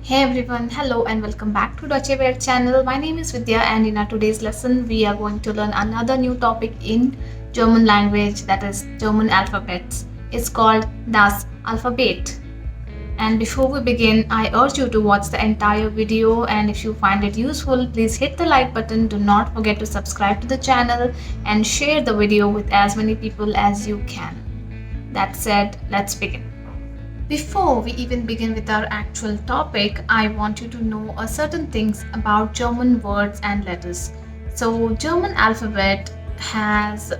Hey everyone, hello and welcome back to Deutsche Welt channel. My name is Vidya and in our today's lesson we are going to learn another new topic in German language, that is German alphabets. It's called das Alphabet. And before we begin, I urge you to watch the entire video, and if you find it useful, please hit the like button. Do not forget to subscribe to the channel and share the video with as many people as you can. That said, let's begin. Before we even begin with our actual topic, I want you to know certain things about German words and letters. So, German alphabet has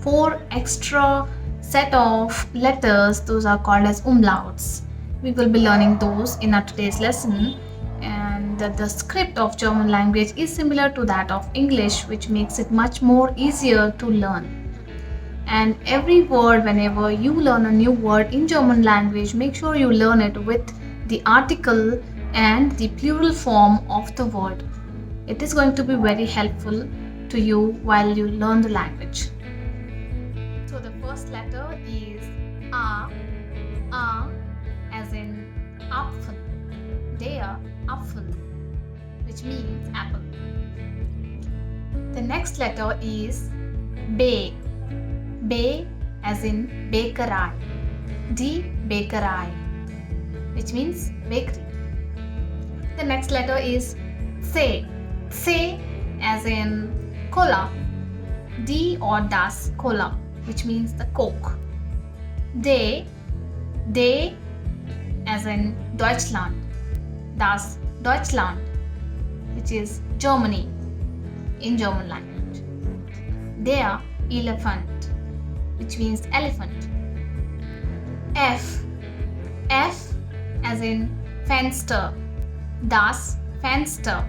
four extra set of letters. Those are called as umlauts. We will be learning those in our today's lesson. And the script of German language is similar to that of English, which makes it much more easier to learn. And every word, whenever you learn a new word in German language, make sure you learn it with the article and the plural form of the word. It is going to be very helpful to you while you learn the language. So the first letter is A, as in Apfel, der Apfel, which means apple. The next letter is B, B as in Bäckerei, die Bäckerei, which means bakery. The next letter is C, C as in Cola, die or das Cola, which means the Coke. D, D as in Deutschland, das Deutschland, which is Germany in German language. Der Elephant, which means elephant. F, F as in Fenster, das Fenster,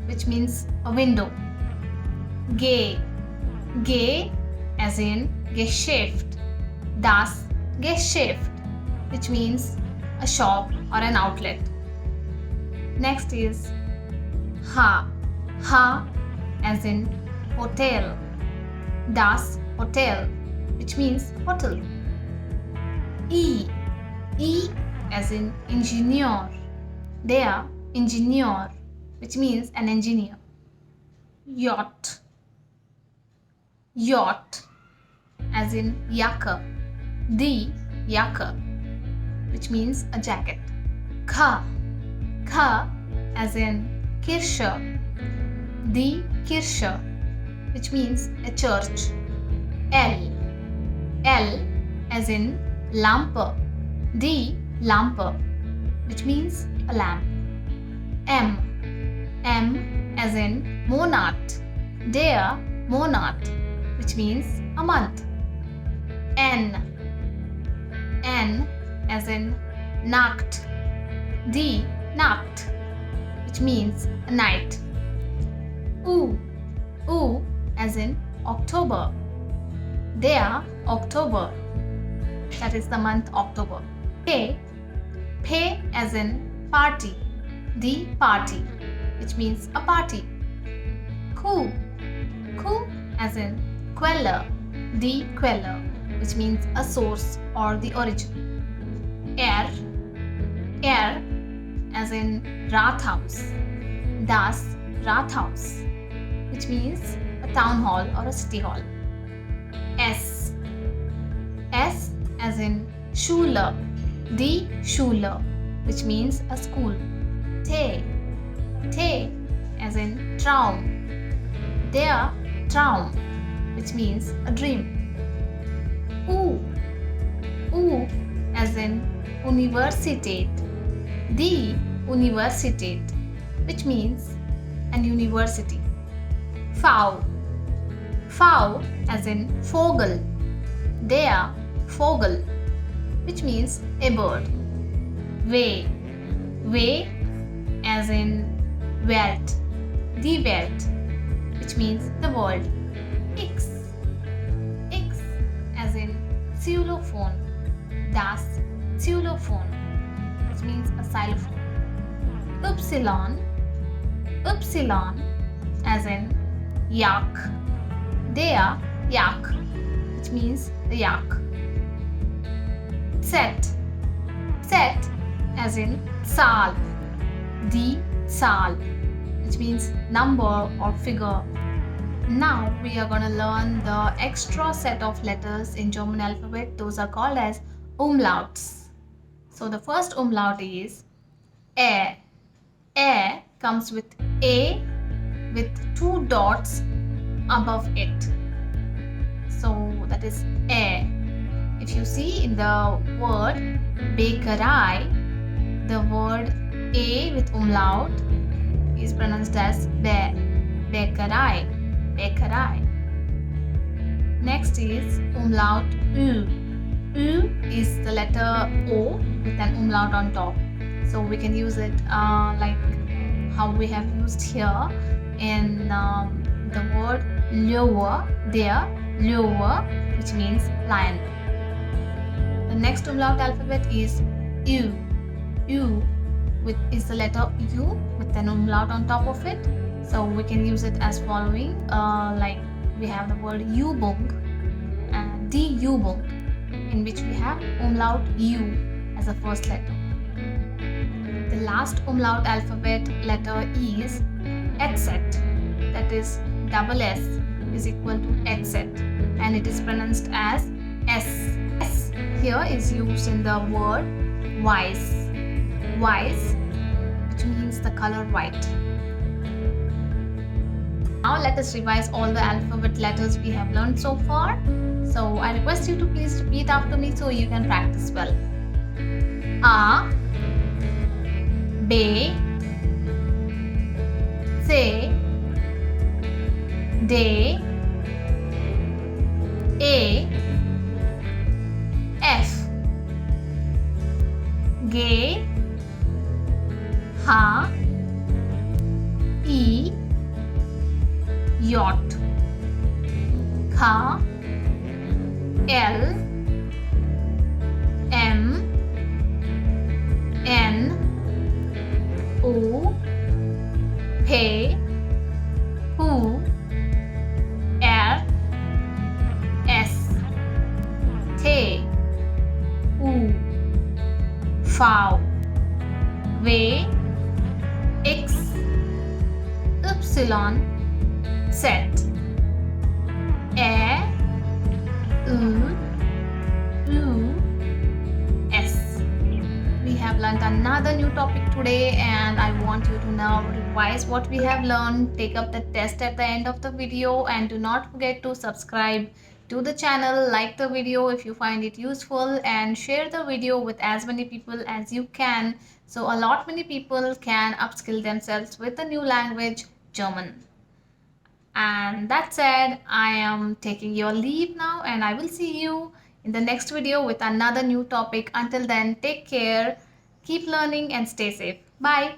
which means a window. G, G as in Geschäft, das Geschäft, which means a shop or an outlet. Next is H, H as in hotel, das Hotel, which means hotel. E, E as in engineer, der Ingenieur, which means an engineer. Yacht, yacht as in Jacke, die Jacke, which means a jacket. K, K as in Kirche, die Kirche, which means a church. L, L as in Lampe, die Lampe, which means a lamp. M, M as in Monat, der Monat, which means a month. N, N as in Nacht, die Nacht, which means a night. U, U as in October, der October, that is the month October. P, P as in party, the party, which means a party. Q, Q as in Quelle, the Quelle, which means a source or the origin. R, R as in Rathaus, das Rathaus, which means a town hall or a city hall. S, S as in Schule, die Schule, which means a school. T, T as in Traum, der Traum, which means a dream. U, U as in Universität, die Universität, which means an university. V, V as in Vogel, der Vogel, which means a bird. W, W as in Welt, die Welt, which means the world. X, X as in Xylophone, das Xylophone, which means a xylophone. Y, Y as in Yak, der Yak, which means the yak. Z, Z as in Zahl, Die Zahl, which means number or figure. Now we are going to learn the extra set of letters in German alphabet. Those are called as umlauts. So the first umlaut is A. A comes with A with two dots above it. So that is A. If you see in the word Bäckerei, the word A with umlaut is pronounced as Be. Bäckerei. Bäckerei. Next is umlaut Ü. Ü is the letter O with an umlaut on top. So we can use it like how we have used here in the word lower, there, lower, which means lion. The next umlaut alphabet is U. U is the letter U with an umlaut on top of it. So we can use it as following, like we have the word Übung and die Übung, in which we have umlaut U as the first letter. The last umlaut alphabet letter is etc. That is double S is equal to etc, and it is pronounced as S. S here is used in the word weiß. Weiß, which means the color white. Now let us revise all the alphabet letters we have learned so far. So I request you to please repeat after me so you can practice well. A, B, C, D, E, F, G, H, I, J, K, L, M, N, O, P, Q, R, S, T, U, V, W, X, Y, Z, E, U, S. We have learned another new topic today, and I want you to now revise what we have learned. Take up the test at the end of the video, and do not forget to subscribe to the channel, like the video if you find it useful, and share the video with as many people as you can, so a lot many people can upskill themselves with the new language, German. And that said, I am taking your leave now, and I will see you in the next video with another new topic. Until then, take care, keep learning, and stay safe. Bye.